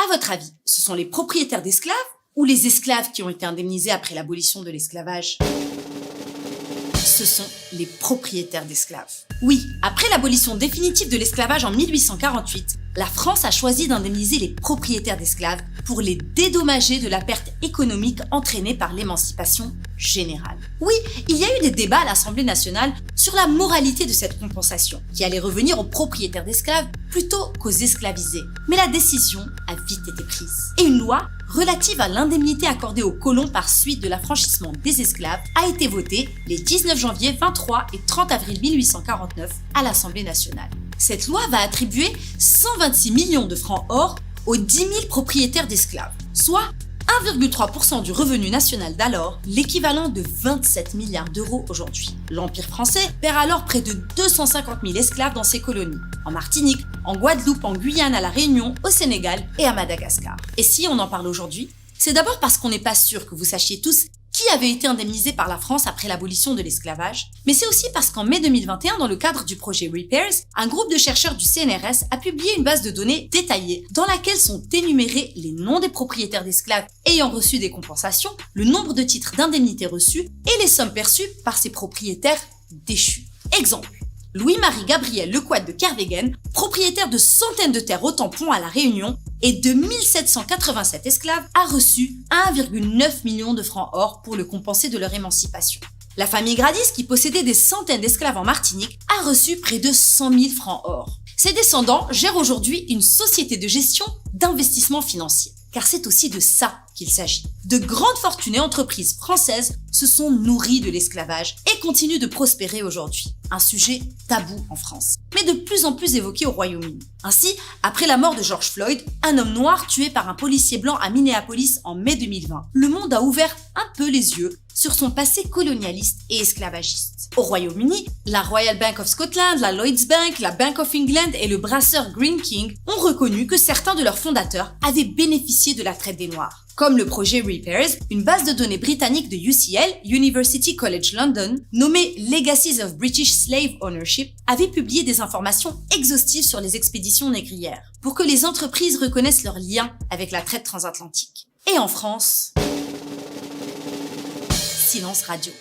À votre avis, ce sont les propriétaires d'esclaves ou les esclaves qui ont été indemnisés après l'abolition de l'esclavage? Ce sont les propriétaires d'esclaves. Oui, après l'abolition définitive de l'esclavage en 1848, la France a choisi d'indemniser les propriétaires d'esclaves pour les dédommager de la perte économique entraînée par l'émancipation générale. Oui, il y a eu des débats à l'Assemblée nationale sur la moralité de cette compensation, qui allait revenir aux propriétaires d'esclaves plutôt qu'aux esclavisés. Mais la décision a vite été prise. Et une loi relative à l'indemnité accordée aux colons par suite de l'affranchissement des esclaves a été votée les 19 janvier, 23 et 30 avril 1849 à l'Assemblée nationale. Cette loi va attribuer 126 millions de francs or aux 10 000 propriétaires d'esclaves, soit 1,3% du revenu national d'alors, l'équivalent de 27 milliards d'euros aujourd'hui. L'Empire français perd alors près de 250 000 esclaves dans ses colonies, en Martinique, en Guadeloupe, en Guyane, à La Réunion, au Sénégal et à Madagascar. Et si on en parle aujourd'hui, c'est d'abord parce qu'on n'est pas sûr que vous sachiez tous qui avait été indemnisé par la France après l'abolition de l'esclavage, mais c'est aussi parce qu'en mai 2021, dans le cadre du projet Repairs, un groupe de chercheurs du CNRS a publié une base de données détaillée dans laquelle sont énumérés les noms des propriétaires d'esclaves ayant reçu des compensations, le nombre de titres d'indemnité reçus et les sommes perçues par ces propriétaires déchus. Exemple. Louis-Marie Gabriel Lequat de Kervegen, propriétaire de centaines de terres au tampon à La Réunion et de 1787 esclaves, a reçu 1,9 million de francs or pour le compenser de leur émancipation. La famille Gradis, qui possédait des centaines d'esclaves en Martinique, a reçu près de 100 000 francs or. Ses descendants gèrent aujourd'hui une société de gestion d'investissement financier. Car c'est aussi de ça qu'il s'agit. De grandes fortunes et entreprises françaises se sont nourries de l'esclavage et continuent de prospérer aujourd'hui. Un sujet tabou en France, mais de plus en plus évoqué au Royaume-Uni. Ainsi, après la mort de George Floyd, un homme noir tué par un policier blanc à Minneapolis en mai 2020, le monde a ouvert un peu les yeux sur son passé colonialiste et esclavagiste. Au Royaume-Uni, la Royal Bank of Scotland, la Lloyds Bank, la Bank of England et le brasseur Greene King ont reconnu que certains de leurs fondateurs avaient bénéficié de la traite des Noirs. Comme le projet Repairs, une base de données britannique de UCL, University College London, nommée Legacies of British Slave Ownership, avait publié des informations exhaustives sur les expéditions négrières, pour que les entreprises reconnaissent leur lien avec la traite transatlantique. Et en France, silence radio.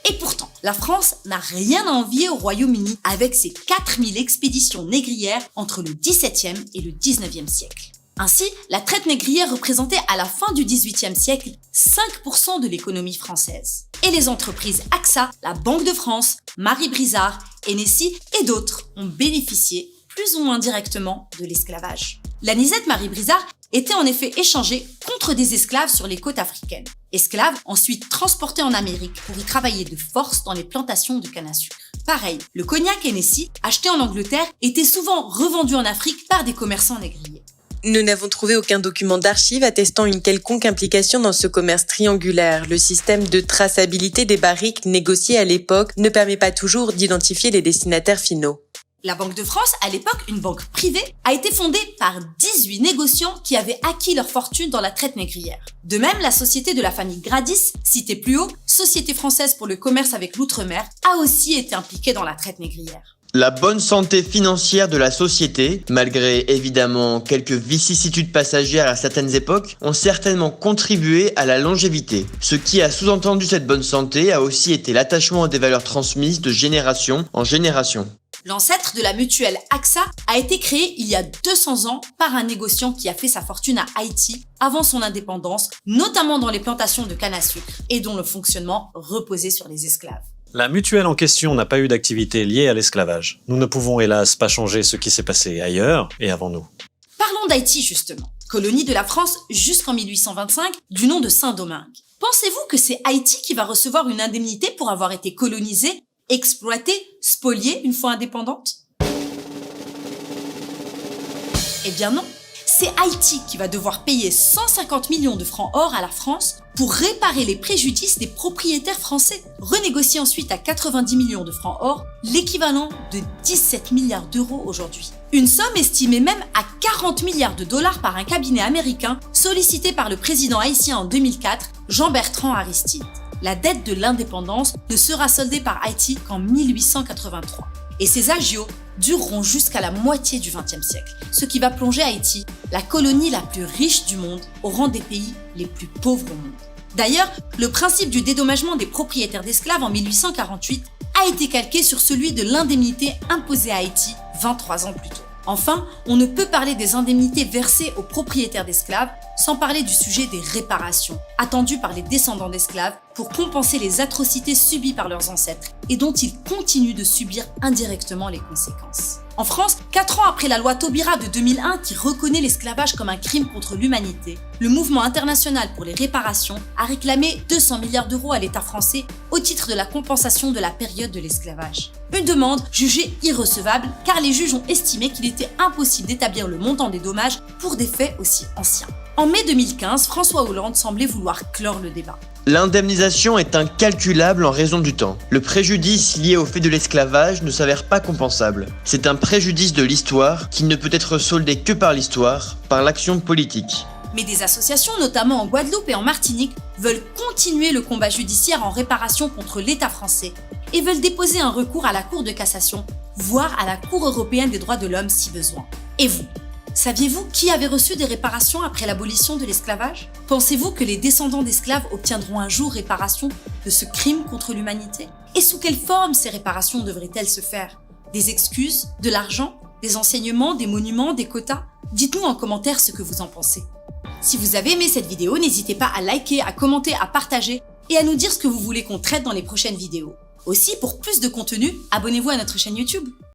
Et pourtant, la France n'a rien à envier au Royaume-Uni avec ses 4000 expéditions négrières entre le XVIIe et le XIXe siècle. Ainsi, la traite négrière représentait à la fin du XVIIIe siècle 5% de l'économie française. Et les entreprises AXA, la Banque de France, Marie Brizard, Hennessy et d'autres ont bénéficié plus ou moins directement de l'esclavage. L'anisette Marie Brizard était en effet échangée contre des esclaves sur les côtes africaines. Esclaves ensuite transportés en Amérique pour y travailler de force dans les plantations de canne à sucre. Pareil, le cognac Hennessy, acheté en Angleterre, était souvent revendu en Afrique par des commerçants négriers. Nous n'avons trouvé aucun document d'archives attestant une quelconque implication dans ce commerce triangulaire. Le système de traçabilité des barriques négociées à l'époque ne permet pas toujours d'identifier les destinataires finaux. La Banque de France, à l'époque une banque privée, a été fondée par 18 négociants qui avaient acquis leur fortune dans la traite négrière. De même, la société de la famille Gradis, citée plus haut, Société française pour le commerce avec l'outre-mer, a aussi été impliquée dans la traite négrière. La bonne santé financière de la société, malgré évidemment quelques vicissitudes passagères à certaines époques, ont certainement contribué à la longévité. Ce qui a sous-entendu cette bonne santé a aussi été l'attachement à des valeurs transmises de génération en génération. L'ancêtre de la mutuelle AXA a été créé il y a 200 ans par un négociant qui a fait sa fortune à Haïti avant son indépendance, notamment dans les plantations de canne à sucre, et dont le fonctionnement reposait sur les esclaves. La mutuelle en question n'a pas eu d'activité liée à l'esclavage. Nous ne pouvons hélas pas changer ce qui s'est passé ailleurs et avant nous. Parlons d'Haïti justement, colonie de la France jusqu'en 1825 du nom de Saint-Domingue. Pensez-vous que c'est Haïti qui va recevoir une indemnité pour avoir été colonisée, exploitée, spoliée une fois indépendante? Eh bien non, c'est Haïti qui va devoir payer 150 millions de francs or à la France pour réparer les préjudices des propriétaires français. Renégocier ensuite à 90 millions de francs or, l'équivalent de 17 milliards d'euros aujourd'hui. Une somme estimée même à 40 milliards de dollars par un cabinet américain sollicité par le président haïtien en 2004, Jean-Bertrand Aristide. La dette de l'indépendance ne sera soldée par Haïti qu'en 1883. Et ces agios dureront jusqu'à la moitié du XXe siècle, ce qui va plonger Haïti, la colonie la plus riche du monde, au rang des pays les plus pauvres au monde. D'ailleurs, le principe du dédommagement des propriétaires d'esclaves en 1848 a été calqué sur celui de l'indemnité imposée à Haïti 23 ans plus tôt. Enfin, on ne peut parler des indemnités versées aux propriétaires d'esclaves sans parler du sujet des réparations, attendues par les descendants d'esclaves pour compenser les atrocités subies par leurs ancêtres et dont ils continuent de subir indirectement les conséquences. En France, 4 ans après la loi Taubira de 2001 qui reconnaît l'esclavage comme un crime contre l'humanité, le mouvement international pour les réparations a réclamé 200 milliards d'euros à l'État français au titre de la compensation de la période de l'esclavage. Une demande jugée irrecevable car les juges ont estimé qu'il était impossible d'établir le montant des dommages pour des faits aussi anciens. En mai 2015, François Hollande semblait vouloir clore le débat. L'indemnisation est incalculable en raison du temps. Le préjudice lié au fait de l'esclavage ne s'avère pas compensable. C'est un préjudice de l'histoire qui ne peut être soldé que par l'histoire, par l'action politique. Mais des associations, notamment en Guadeloupe et en Martinique, veulent continuer le combat judiciaire en réparation contre l'État français et veulent déposer un recours à la Cour de cassation, voire à la Cour européenne des droits de l'homme si besoin. Et vous ? Saviez-vous qui avait reçu des réparations après l'abolition de l'esclavage ? Pensez-vous que les descendants d'esclaves obtiendront un jour réparation de ce crime contre l'humanité ? Et sous quelle forme ces réparations devraient-elles se faire ? Des excuses ? De l'argent ? Des enseignements ? Des monuments ? Des quotas ? Dites-nous en commentaire ce que vous en pensez. Si vous avez aimé cette vidéo, n'hésitez pas à liker, à commenter, à partager et à nous dire ce que vous voulez qu'on traite dans les prochaines vidéos. Aussi, pour plus de contenu, abonnez-vous à notre chaîne YouTube.